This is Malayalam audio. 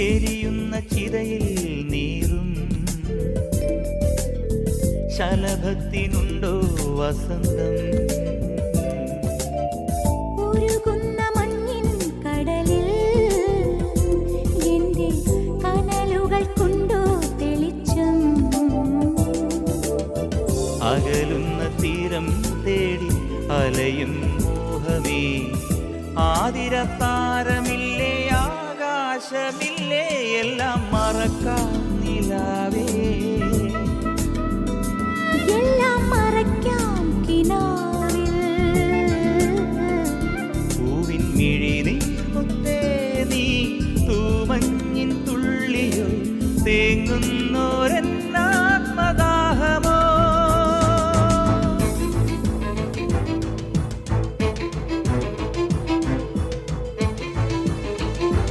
എരിയുന്ന ചിതയിൽ നീറും ശലഭത്തിനുണ്ടോ വസന്തം? ഉരുകുന്ന മഞ്ഞിൻ കടലിൽ എന്റെ കനലുകൾക്കുണ്ടോ തെളിച്ചം? അകലുന്ന തീരം തേടി അലയും മോഹമേ, ആതിരത്താരമില്ലേ, ആകാശമില്ലേ, എല്ലാം മറക്കാം നിലാവേ, എല്ലാം മറയ്ക്കാം കിനാവിൽ. പൂവിൻ മിഴിനീർമുത്തേ നീ, തൂമഞ്ഞിൻ തുള്ളിയോ, തേങ്ങുന്ന